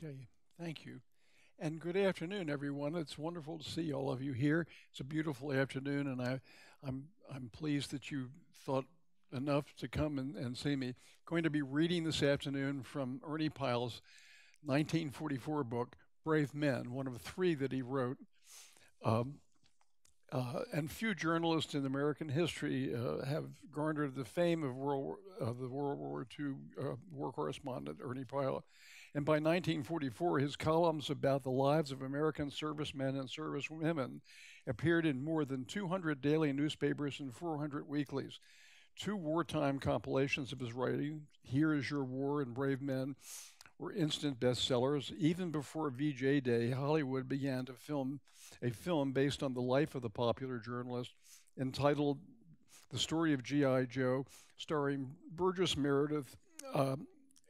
Okay, thank you. And good afternoon, everyone. It's wonderful to see all of you here. It's a beautiful afternoon, and I'm pleased that you thought enough to come and see me. Going to be reading this afternoon from Ernie Pyle's 1944 book, Brave Men, one of three that he wrote. Um, and few journalists in American history have garnered the fame of the World War II war correspondent Ernie Pyle. And by 1944, his columns about the lives of American servicemen and servicewomen appeared in more than 200 daily newspapers and 400 weeklies. Two wartime compilations of his writing, Here Is Your War and Brave Men, were instant bestsellers. Even before VJ Day, Hollywood began to film a film based on the life of the popular journalist entitled The Story of G.I. Joe, starring Burgess Meredith uh,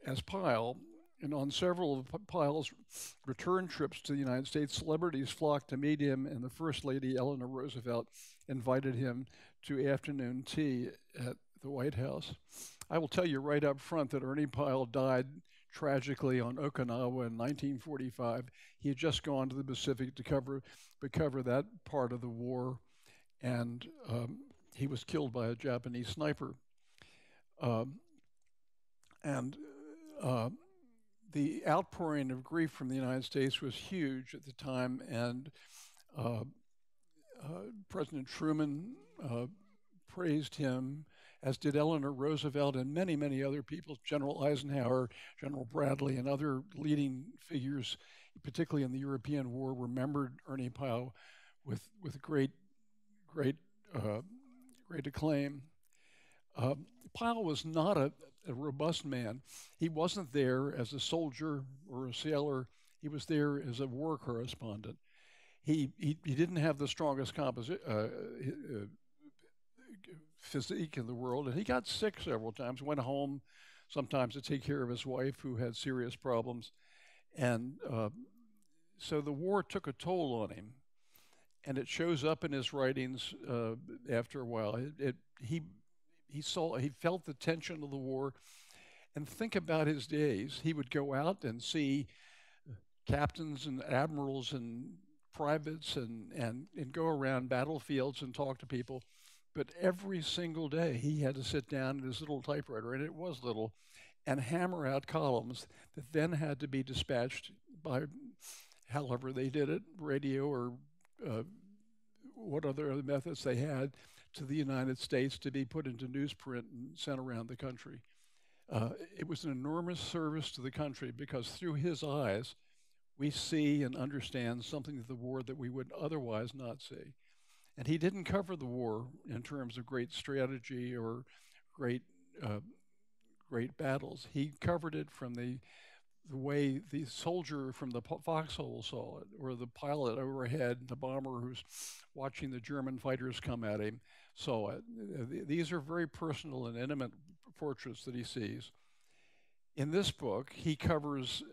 as Pyle. And on several of Pyle's return trips to the United States, celebrities flocked to meet him, and the First Lady, Eleanor Roosevelt, invited him to afternoon tea at the White House. I will tell you right up front that Ernie Pyle died tragically on Okinawa in 1945. He had just gone to the Pacific to cover that part of the war, and he was killed by a Japanese sniper. Um, and uh, the outpouring of grief from the United States was huge at the time, and uh, President Truman praised him, as did Eleanor Roosevelt and many, many other people, General Eisenhower, General Bradley, and other leading figures, particularly in the European War, remembered Ernie Pyle with great, uh, great acclaim. Uh, Pyle was not a robust man. He wasn't there as a soldier or a sailor. He was there as a war correspondent. He didn't have the strongest physique in the world, and he got sick several times. Went home sometimes to take care of his wife, who had serious problems, and so the war took a toll on him, and it shows up in his writings after a while. He felt the tension of the war, and think about his days. He would go out and see captains and admirals and privates and go around battlefields and talk to people. But every single day he had to sit down at his little typewriter, and it was little, and hammer out columns that then had to be dispatched by, however they did it, radio or uh, what other methods they had, to the United States to be put into newsprint and sent around the country. It was an enormous service to the country because through his eyes, we see and understand something of the war that we would otherwise not see. And he didn't cover the war in terms of great strategy or great uh, great battles. He covered it from the way the soldier from the foxhole saw it, or the pilot overhead, the bomber who's watching the German fighters come at him saw it. These are very personal and intimate portraits that he sees. In this book, he covers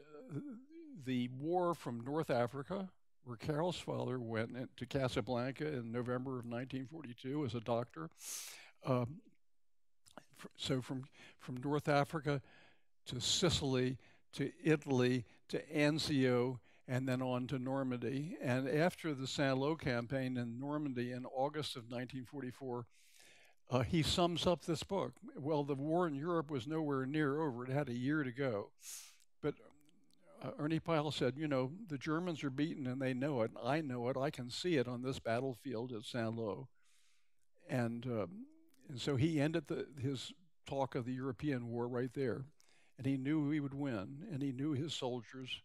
the war from North Africa, where Carol's father went to Casablanca in November of 1942 as a doctor. Um, so from North Africa to Sicily to Italy to Anzio and then on to Normandy. And after the Saint-Lô campaign in Normandy in August of 1944, he sums up this book. Well, the war in Europe was nowhere near over. It had a year to go. But Ernie Pyle said, you know, the Germans are beaten and they know it. I know it. I can see it on this battlefield at Saint-Lô. And so he ended his talk of the European war right there. And he knew he would win, and he knew his soldiers.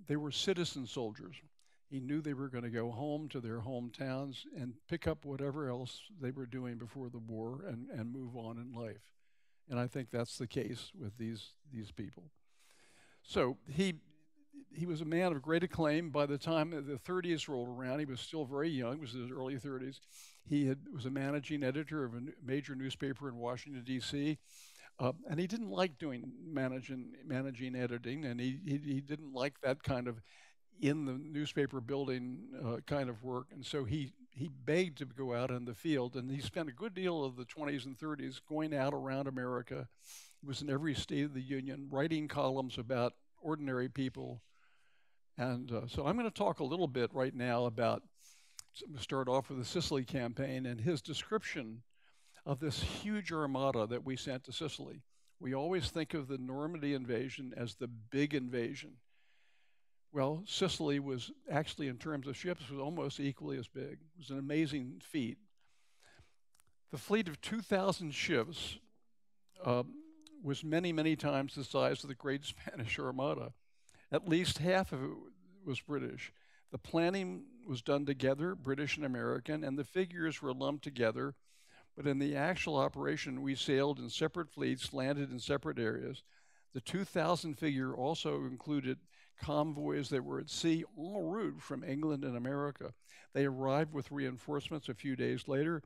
They were citizen soldiers. He knew they were going to go home to their hometowns and pick up whatever else they were doing before the war and move on in life. And I think that's the case with these people. So he was a man of great acclaim. By the time the 30s rolled around, he was still very young. It was in his early 30s. Was a managing editor of a major newspaper in Washington, D.C., and he didn't like doing managing editing, and he didn't like that kind of in the newspaper building kind of work. And so he begged to go out in the field, and he spent a good deal of the 20s and 30s going out around America. He was in every state of the union, writing columns about ordinary people. And so I'm going to talk a little bit right now about, start off with the Sicily campaign and his description of this huge armada that we sent to Sicily. We always think of the Normandy invasion as the big invasion. Well, Sicily was actually, in terms of ships, was almost equally as big. It was an amazing feat. The fleet of 2,000 ships um, was many, many times the size of the Great Spanish Armada. At least half of it was British. The planning was done together, British and American, and the figures were lumped together. But in the actual operation, we sailed in separate fleets, landed in separate areas. The 2,000 figure also included convoys that were at sea en route from England and America. They arrived with reinforcements a few days later,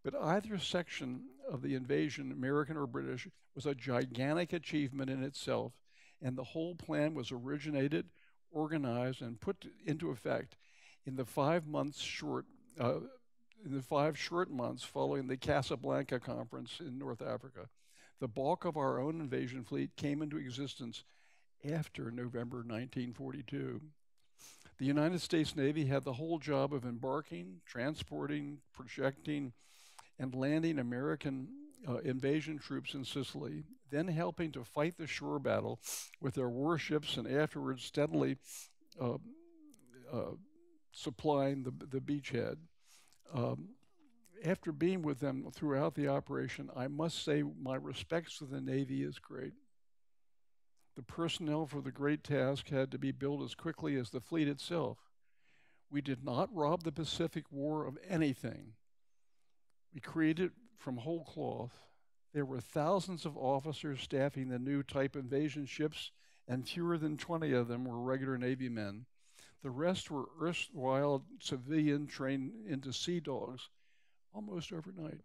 but either section of the invasion, American or British, was a gigantic achievement in itself, and the whole plan was originated, organized, and put into effect in the 5 months short in the 5 short months following the Casablanca Conference in North Africa. The bulk of our own invasion fleet came into existence after November 1942. The United States Navy had the whole job of embarking, transporting, projecting, and landing American invasion troops in Sicily, then helping to fight the shore battle with their warships, and afterwards steadily uh, uh, supplying the beachhead. Um, After being with them throughout the operation, I must say my respects to the Navy is great. The personnel for the great task had to be built as quickly as the fleet itself. We did not rob the Pacific War of anything. We created from whole cloth. There were thousands of officers staffing the new type invasion ships, and fewer than 20 of them were regular Navy men. The rest were erstwhile civilian trained into sea dogs almost overnight.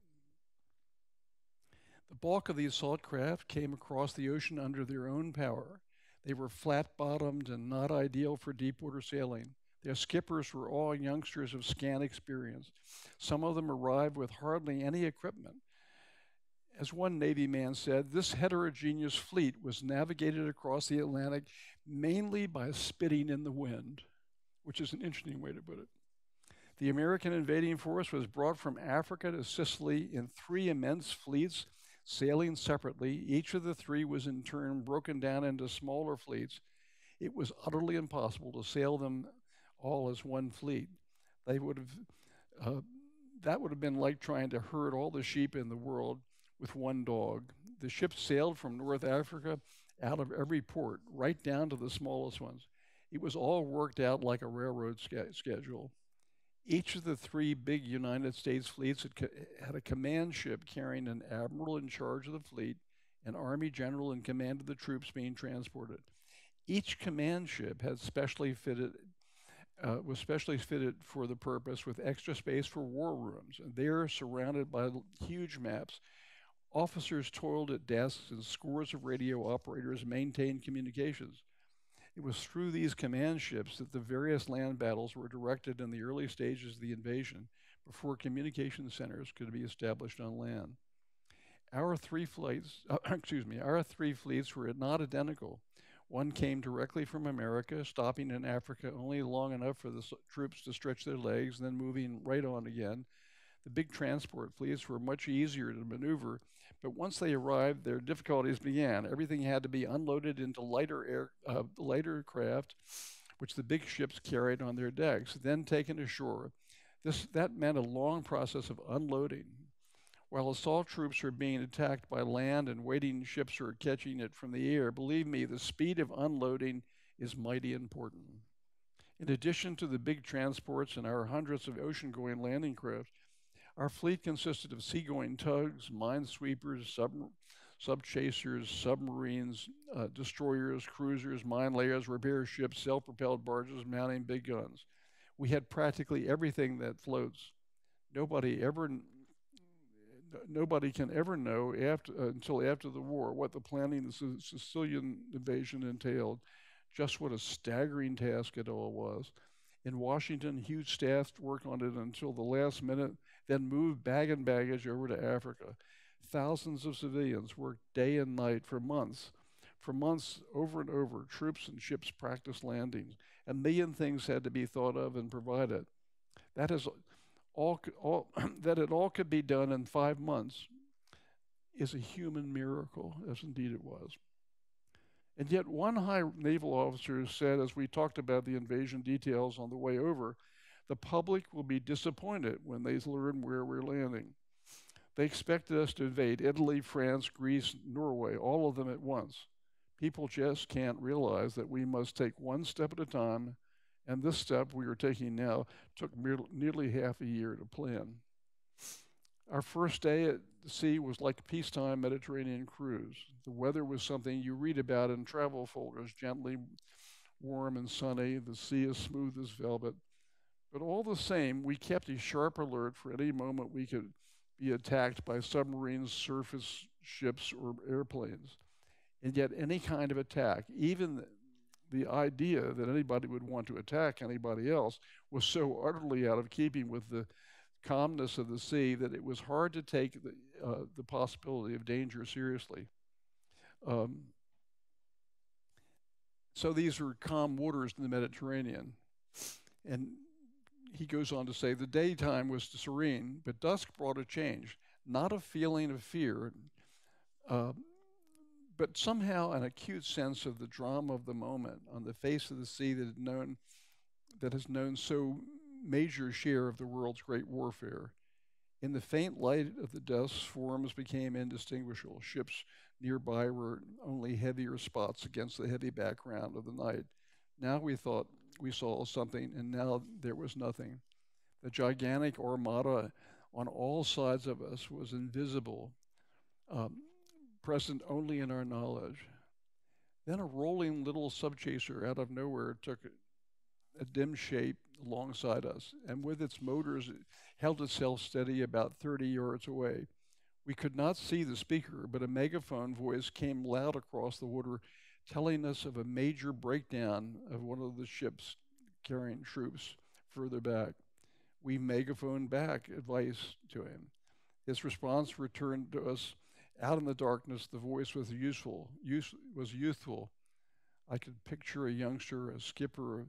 The bulk of the assault craft came across the ocean under their own power. They were flat bottomed and not ideal for deep water sailing. Their skippers were all youngsters of scant experience. Some of them arrived with hardly any equipment. As one Navy man said, this heterogeneous fleet was navigated across the Atlantic mainly by spitting in the wind, which is an interesting way to put it. The American invading force was brought from Africa to Sicily in three immense fleets, sailing separately. Each of the three was in turn broken down into smaller fleets. It was utterly impossible to sail them all as one fleet. They would have that would have been like trying to herd all the sheep in the world with one dog. The ships sailed from North Africa out of every port, right down to the smallest ones. It was all worked out like a railroad schedule. Each of the three big United States fleets had a command ship carrying an admiral in charge of the fleet, an army general in command of the troops being transported. Each command ship had was specially fitted for the purpose with extra space for war rooms, and there, surrounded by huge maps, officers toiled at desks and scores of radio operators maintained communications. It was through these command ships that the various land battles were directed in the early stages of the invasion before communication centers could be established on land. Our three fleets, our three fleets were not identical. One came directly from America, stopping in Africa only long enough for the troops to stretch their legs, and then moving right on again. The big transport fleets were much easier to maneuver, but once they arrived, their difficulties began. Everything had to be unloaded into lighter craft, which the big ships carried on their decks, then taken ashore. That meant a long process of unloading. While assault troops are being attacked by land and waiting ships are catching it from the air, believe me, the speed of unloading is mighty important. In addition to the big transports and our hundreds of ocean-going landing craft, our fleet consisted of seagoing tugs, minesweepers, sub-chasers, submarines, destroyers, cruisers, mine layers, repair ships, self-propelled barges mounting big guns. We had practically everything that floats. Nobody can ever know until after the war what the planning of the Sicilian invasion entailed, just what a staggering task it all was. In Washington, huge staffs worked on it until the last minute, then moved bag and baggage over to Africa. Thousands of civilians worked day and night for months For months, over and over, troops and ships practiced landings. A million things had to be thought of and provided. That is all that it all could be done in 5 months is a human miracle, as indeed it was. And yet, one high naval officer said, as we talked about the invasion details on the way over, the public will be disappointed when they learn where we're landing. They expected us to invade Italy, France, Greece, Norway, all of them at once. People just can't realize that we must take one step at a time, and this step we are taking now took nearly half a year to plan. Our first day at the sea was like a peacetime Mediterranean cruise. The weather was something you read about in travel folders, gently warm and sunny. The sea as smooth as velvet. But all the same, we kept a sharp alert for any moment we could be attacked by submarines, surface ships, or airplanes. And yet, any kind of attack, even the idea that anybody would want to attack anybody else, was so utterly out of keeping with the calmness of the sea that it was hard to take the possibility of danger seriously. Um, so these were calm waters in the Mediterranean. And he goes on to say the daytime was serene, but dusk brought a change, not a feeling of fear, uh, but somehow an acute sense of the drama of the moment on the face of the sea that has known so major share of the world's great warfare. In the faint light of the dusk, forms became indistinguishable. Ships nearby were only heavier spots against the heavy background of the night. Now we thought we saw something, and now there was nothing. The gigantic armada on all sides of us was invisible, um, present only in our knowledge. Then a rolling little subchaser out of nowhere took a dim shape alongside us, and with its motors, it held itself steady about 30 yards away. We could not see the speaker, but a megaphone voice came loud across the water, telling us of a major breakdown of one of the ships carrying troops further back. We megaphoned back advice to him. His response returned to us out in the darkness. The voice was youthful. I could picture a youngster, a skipper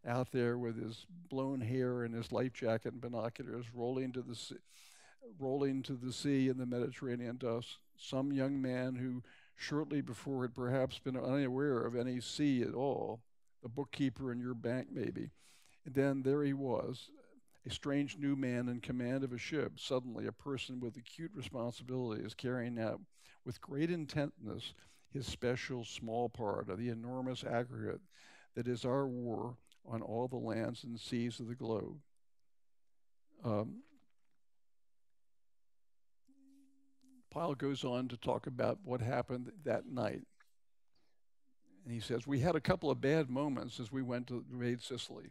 out there with his blown hair and his life jacket and binoculars rolling to the sea in the Mediterranean dust. Some young man who shortly before had perhaps been unaware of any sea at all, the bookkeeper in your bank maybe. And then there he was, a strange new man in command of a ship, suddenly a person with acute responsibilities, carrying out with great intentness his special small part of the enormous aggregate that is our war on all the lands and seas of the globe. Um, Pyle goes on to talk about what happened that night. And he says, we had a couple of bad moments as we went to invade Sicily.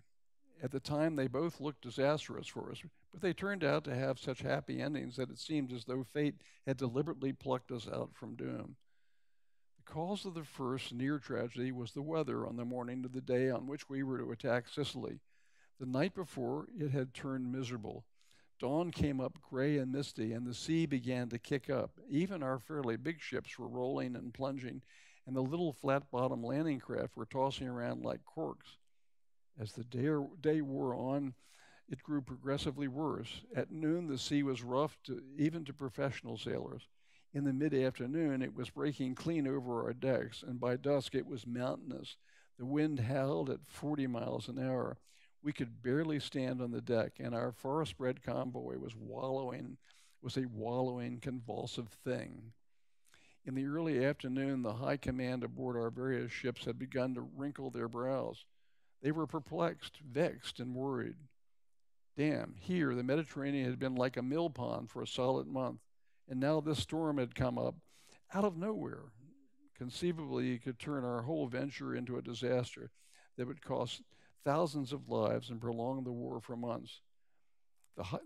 At the time, they both looked disastrous for us, but they turned out to have such happy endings that it seemed as though fate had deliberately plucked us out from doom. The cause of the first near tragedy was the weather on the morning of the day on which we were to attack Sicily. The night before, it had turned miserable. Dawn came up gray and misty, and the sea began to kick up. Even our fairly big ships were rolling and plunging, and the little flat-bottomed landing craft were tossing around like corks. As the day wore on, it grew progressively worse. At noon, the sea was rough even to professional sailors. In the mid-afternoon, it was breaking clean over our decks, and by dusk, it was mountainous. The wind howled at 40 miles an hour. We could barely stand on the deck, and our forest-bred convoy was a wallowing, convulsive thing. In the early afternoon, the high command aboard our various ships had begun to wrinkle their brows. They were perplexed, vexed, and worried. Damn, here the Mediterranean had been like a mill pond for a solid month, and now this storm had come up out of nowhere. Conceivably, it could turn our whole venture into a disaster that would cost thousands of lives and prolong the war for months.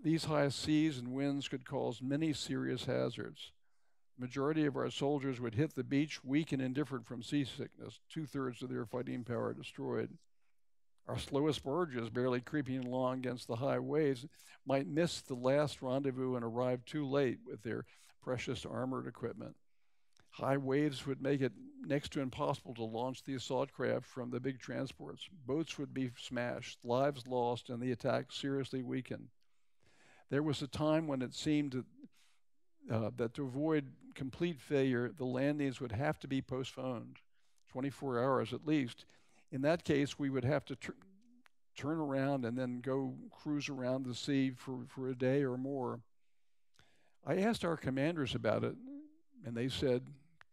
These high seas and winds could cause many serious hazards. The majority of our soldiers would hit the beach weak and indifferent from seasickness, two-thirds of their fighting power destroyed. Our slowest barges, barely creeping along against the high waves, might miss the last rendezvous and arrive too late with their precious armored equipment. High waves would make it next to impossible to launch the assault craft from the big transports. Boats would be smashed, lives lost, and the attack seriously weakened. There was a time when it seemed that to avoid complete failure, the landings would have to be postponed, 24 hours at least. In that case, we would have to turn around and then go cruise around the sea for a day or more. I asked our commanders about it, and they said,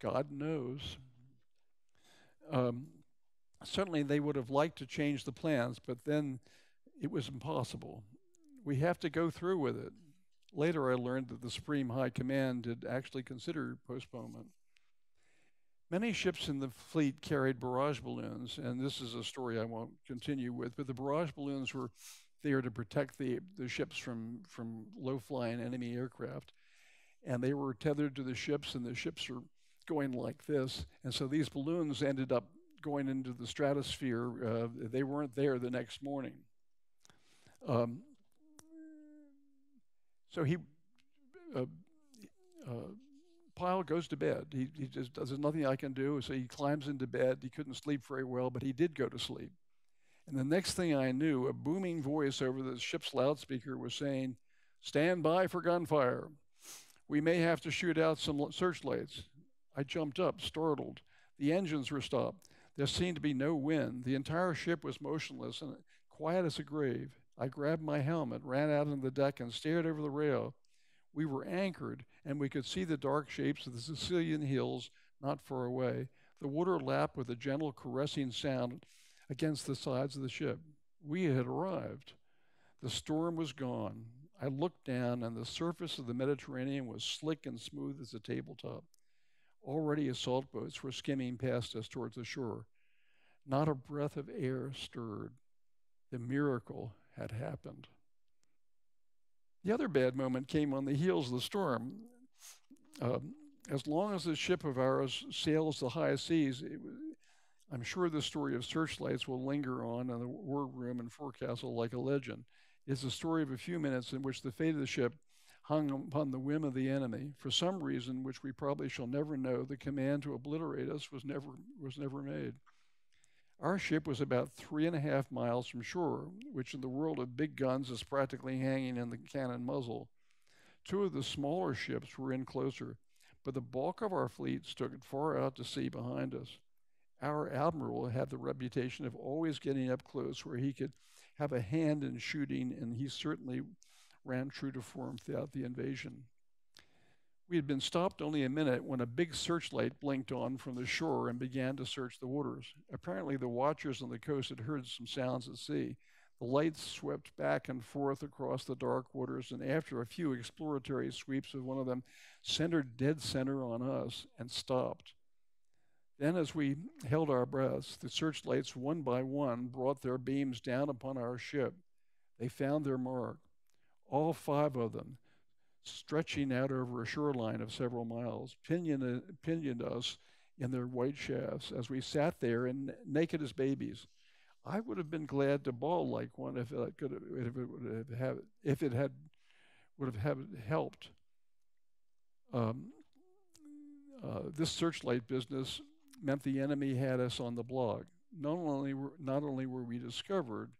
God knows. Um, Certainly, they would have liked to change the plans, but then it was impossible. We have to go through with it. Later, I learned that the Supreme High Command did actually consider postponement. Many ships in the fleet carried barrage balloons, and this is a story I won't continue with, but the barrage balloons were there to protect the ships from low flying enemy aircraft. And they were tethered to the ships, and the ships are going like this. And so these balloons ended up going into the stratosphere. They weren't there the next morning. Um, so he, uh, uh, Pyle goes to bed. He just does, there's nothing I can do. So he climbs into bed. He couldn't sleep very well, but he did go to sleep. And the next thing I knew, a booming voice over the ship's loudspeaker was saying, "Stand by for gunfire. We may have to shoot out some searchlights." I jumped up, startled. The engines were stopped. There seemed to be no wind. The entire ship was motionless and quiet as a grave. I grabbed my helmet, ran out on the deck, and stared over the rail. We were anchored, and we could see the dark shapes of the Sicilian hills not far away. The water lapped with a gentle, caressing sound against the sides of the ship. We had arrived. The storm was gone. I looked down, and the surface of the Mediterranean was slick and smooth as a tabletop. Already assault boats were skimming past us towards the shore. Not a breath of air stirred. The miracle had happened. The other bad moment came on the heels of the storm. As long as this ship of ours sails the high seas, I'm sure the story of searchlights will linger on in the wardroom and forecastle like a legend. It's a story of a few minutes in which the fate of the ship hung upon the whim of the enemy. For some reason, which we probably shall never know, the command to obliterate us was never made. Our ship was about 3.5 miles from shore, which in the world of big guns is practically hanging in the cannon muzzle. Two of the smaller ships were in closer, but the bulk of our fleet stood far out to sea behind us. Our admiral had the reputation of always getting up close where he could have a hand in shooting, and he certainly ran true to form throughout the invasion. We had been stopped only a minute when a big searchlight blinked on from the shore and began to search the waters. Apparently, the watchers on the coast had heard some sounds at sea. The lights swept back and forth across the dark waters, and after a few exploratory sweeps of one of them, centered dead center on us and stopped. Then, as we held our breaths, the searchlights, one by one, brought their beams down upon our ship. They found their mark, all 5 of them, stretching out over a shoreline of several miles, pinioned us in their white shafts as we sat there and naked as babies. I would have been glad to bawl like one if it had would have helped. Um, this searchlight business meant the enemy had us on the block. Not only were we discovered,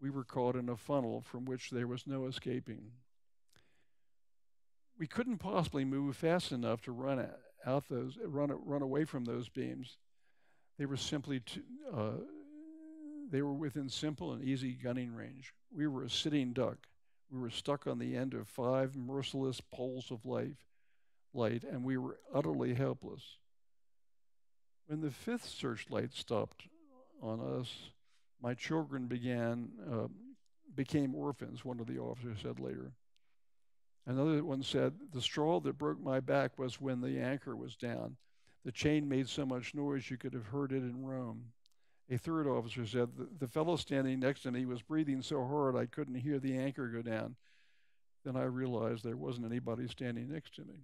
we were caught in a funnel from which there was no escaping. We couldn't possibly move fast enough to run away from those beams. They were simply they were within simple and easy gunning range. We were a sitting duck. We were stuck on the end of 5 merciless poles of light, and we were utterly helpless. When the 5th searchlight stopped on us, my children became orphans, one of the officers said later. Another one said, the straw that broke my back was when the anchor was down. The chain made so much noise you could have heard it in Rome. A third officer said, the fellow standing next to me was breathing so hard I couldn't hear the anchor go down. Then I realized there wasn't anybody standing next to me.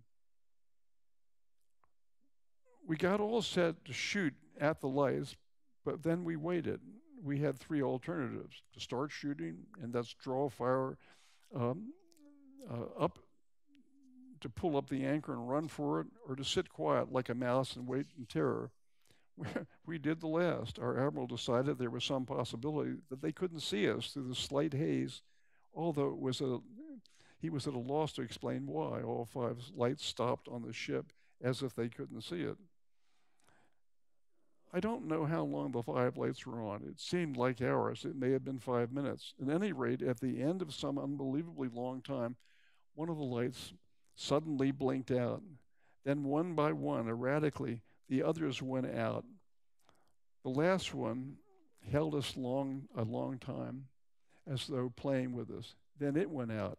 We got all set to shoot at the lights, but then we waited. We had 3 alternatives: to start shooting, and that's draw fire up to pull up the anchor and run for it, or to sit quiet like a mouse and wait in terror. We did the last. Our admiral decided there was some possibility that they couldn't see us through the slight haze, although he was at a loss to explain why all five lights stopped on the ship as if they couldn't see it. I don't know how long the five lights were on. It seemed like hours. It may have been 5 minutes. At any rate, at the end of some unbelievably long time, one of the lights suddenly blinked out. Then, one by one, erratically, the others went out. The last one held us a long time, as though playing with us. Then it went out,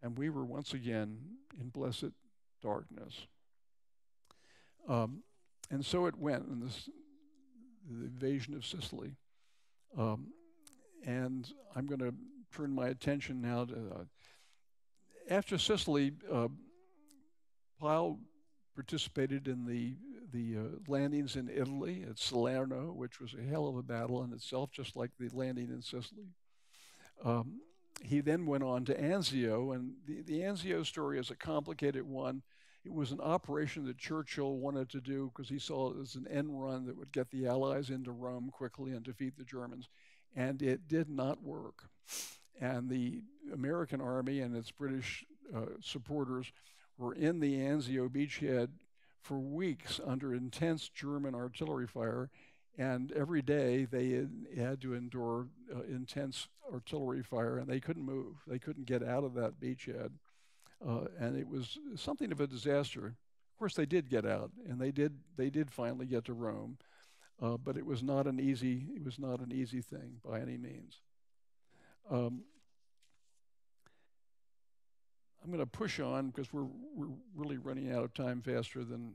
and we were once again in blessed darkness. Um, and so it went in the invasion of Sicily. Um, and I'm going to turn my attention now to after Sicily. Pyle participated in the landings in Italy at Salerno, which was a hell of a battle in itself, just like the landing in Sicily. Um, he then went on to Anzio, and the Anzio story is a complicated one. It was an operation that Churchill wanted to do because he saw it as an end run that would get the Allies into Rome quickly and defeat the Germans, and it did not work. And the American army and its British supporters were in the Anzio beachhead for weeks under intense German artillery fire, and every day they had to endure intense artillery fire, and they couldn't move. They couldn't get out of that beachhead, and it was something of a disaster. Of course, they did get out, and they did finally get to Rome, but it was not an easy thing by any means. Um, I'm going to push on because we're really running out of time faster than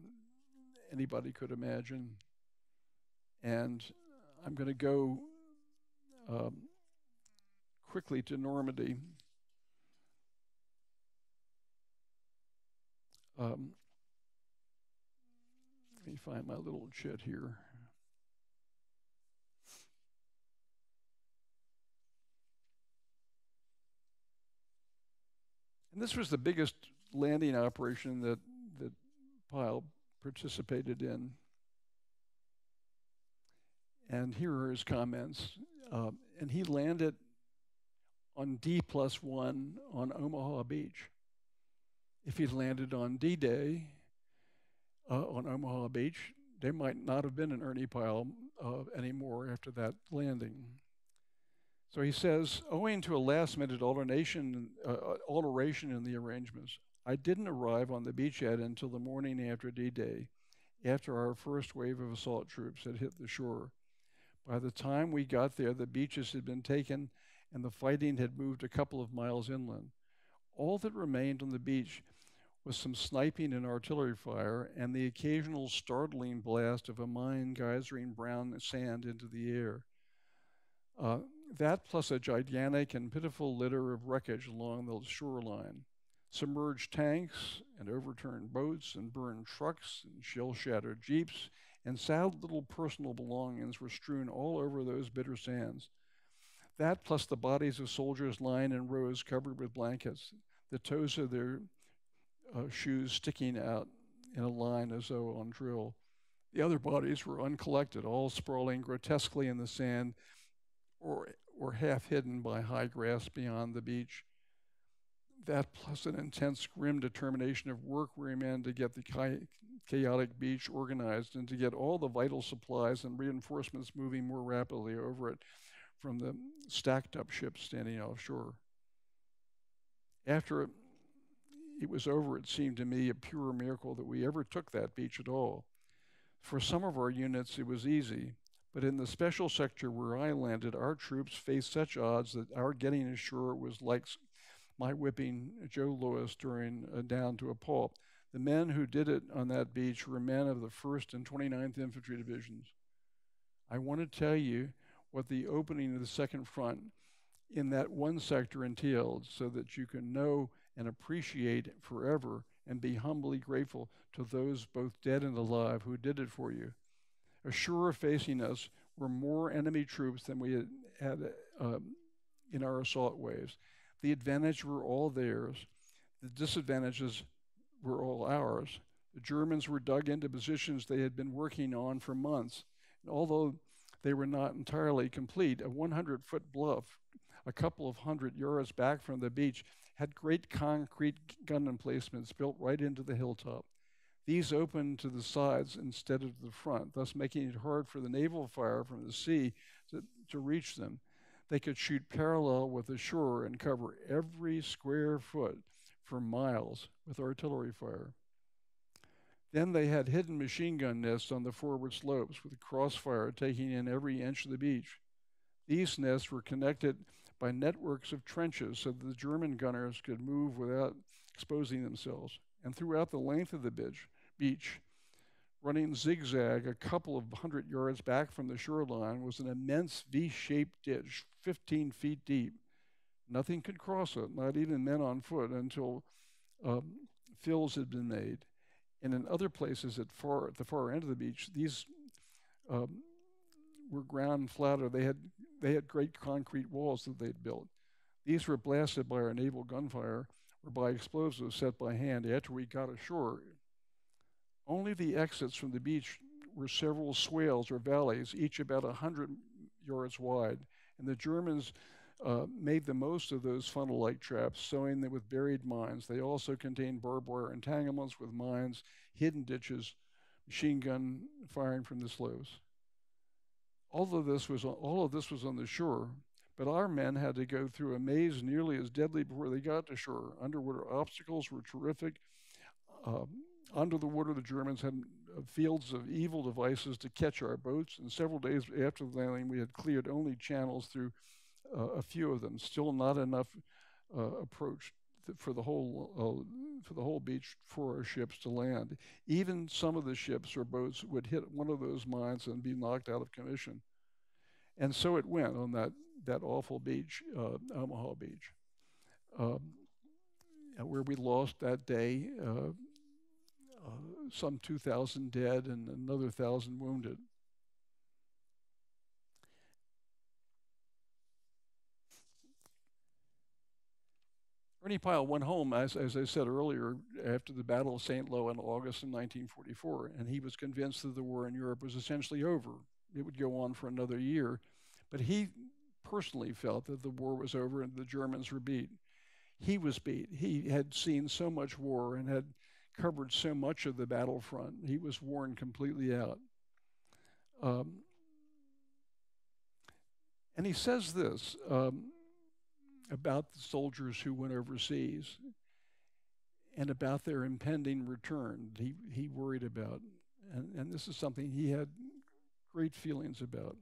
anybody could imagine, and I'm going to go um, quickly to Normandy. Um, let me find my little chit here. And this was the biggest landing operation that Pyle participated in. And here are his comments. And he landed on D+1 on Omaha Beach. If he'd landed on D-Day on Omaha Beach, there might not have been an Ernie Pyle anymore after that landing. So he says, owing to a last-minute alteration in the arrangements, I didn't arrive on the beachhead until the morning after D-Day, after our first wave of assault troops had hit the shore. By the time we got there, the beaches had been taken and the fighting had moved a couple of miles inland. All that remained on the beach was some sniping and artillery fire and the occasional startling blast of a mine geysering brown sand into the air. That plus a gigantic and pitiful litter of wreckage along the shoreline. Submerged tanks and overturned boats and burned trucks and shell-shattered jeeps and sad little personal belongings were strewn all over those bitter sands. That plus the bodies of soldiers lying in rows covered with blankets, the toes of their shoes sticking out in a line as though on drill. The other bodies were uncollected, all sprawling grotesquely in the sand or half hidden by high grass beyond the beach. That plus an intense, grim determination of work-weary men to get the chaotic beach organized and to get all the vital supplies and reinforcements moving more rapidly over it from the stacked-up ships standing offshore. After it was over, it seemed to me a pure miracle that we ever took that beach at all. For some of our units, it was easy. But in the special sector where I landed, our troops faced such odds that our getting ashore was like my whipping Joe Louis during down to a pulp. The men who did it on that beach were men of the 1st and 29th Infantry Divisions. I want to tell you what the opening of the second front in that one sector entailed so that you can know and appreciate forever and be humbly grateful to those both dead and alive who did it for you. Ashore facing us were more enemy troops than we had in our assault waves. The advantages were all theirs. The disadvantages were all ours. The Germans were dug into positions they had been working on for months. And although they were not entirely complete, a 100-foot bluff, a couple of hundred yards back from the beach, had great concrete gun emplacements built right into the hilltop. These opened to the sides instead of the front, thus making it hard for the naval fire from the sea to reach them. They could shoot parallel with the shore and cover every square foot for miles with artillery fire. Then they had hidden machine gun nests on the forward slopes with crossfire taking in every inch of the beach. These nests were connected by networks of trenches so that the German gunners could move without exposing themselves. And throughout the length of the beach, running zigzag a couple of hundred yards back from the shoreline, was an immense V-shaped ditch, 15 feet deep. Nothing could cross it, not even men on foot, until fills had been made. And in other places at the far end of the beach, these um, were ground flatter. They had great concrete walls that they'd built. These were blasted by our naval gunfire or by explosives set by hand after we got ashore. Only the exits from the beach were several swales or valleys, each about 100 yards wide, and the Germans made the most of those funnel-like traps, sewing them with buried mines. They also contained barbed wire entanglements with mines, hidden ditches, machine gun firing from the slopes. All of this was on the shore, but our men had to go through a maze nearly as deadly before they got to shore. Underwater obstacles were terrific. Um, Under the water, the Germans had fields of evil devices to catch our boats, and several days after the landing, we had cleared only channels through a few of them. Still not enough approach for the whole beach for our ships to land. Even some of the ships or boats would hit one of those mines and be knocked out of commission. And so it went on that awful beach, Omaha Beach, um, where we lost that day some 2,000 dead and another 1,000 wounded. Ernie Pyle went home, as I said earlier, after the Battle of St. Lo in August of 1944, and he was convinced that the war in Europe was essentially over. It would go on for another year, but he personally felt that the war was over and the Germans were beat. He was beat. He had seen so much war and had covered so much of the battlefront. He was worn completely out. Um, and he says this about the soldiers who went overseas and about their impending return he worried about. And this is something he had great feelings about.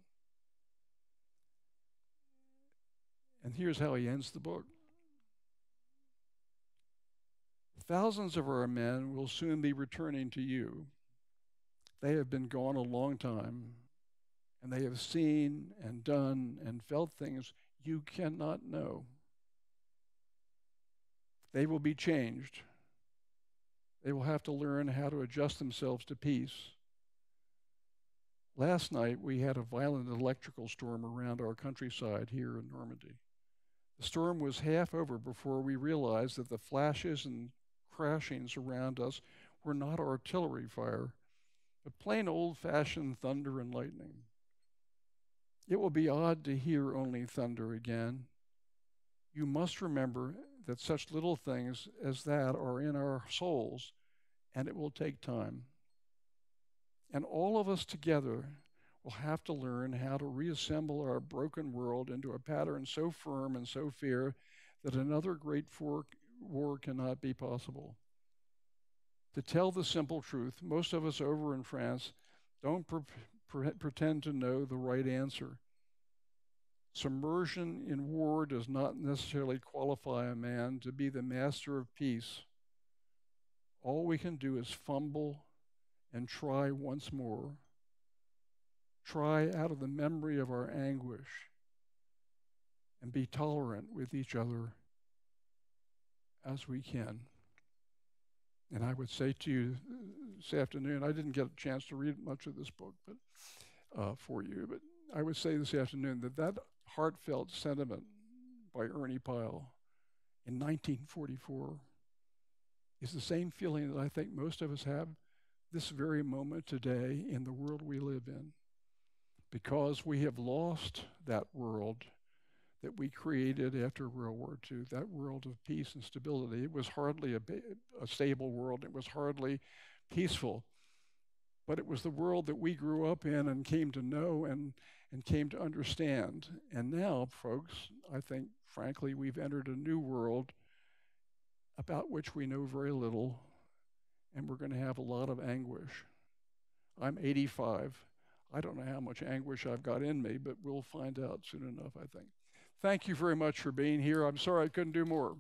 And here's how he ends the book. Thousands of our men will soon be returning to you. They have been gone a long time, and they have seen and done and felt things you cannot know. They will be changed. They will have to learn how to adjust themselves to peace. Last night, we had a violent electrical storm around our countryside here in Normandy. The storm was half over before we realized that the flashes and crashings around us were not artillery fire, but plain old-fashioned thunder and lightning. It will be odd to hear only thunder again. You must remember that such little things as that are in our souls, and it will take time. And all of us together will have to learn how to reassemble our broken world into a pattern so firm and so fair that another great war cannot be possible. To tell the simple truth, most of us over in France don't pretend to know the right answer. Submersion in war does not necessarily qualify a man to be the master of peace. All we can do is fumble and try once more. Try out of the memory of our anguish and be tolerant with each other as we can. And I would say to you this afternoon, I didn't get a chance to read much of this book for you, but I would say this afternoon that heartfelt sentiment by Ernie Pyle in 1944 is the same feeling that I think most of us have this very moment today in the world we live in, because we have lost that world that we created after World War II, that world of peace and stability. It was hardly a stable world, it was hardly peaceful, but it was the world that we grew up in and came to know and came to understand. And now, folks, I think, frankly, we've entered a new world about which we know very little, and we're going to have a lot of anguish. I'm 85. I don't know how much anguish I've got in me, but we'll find out soon enough, I think. Thank you very much for being here. I'm sorry I couldn't do more.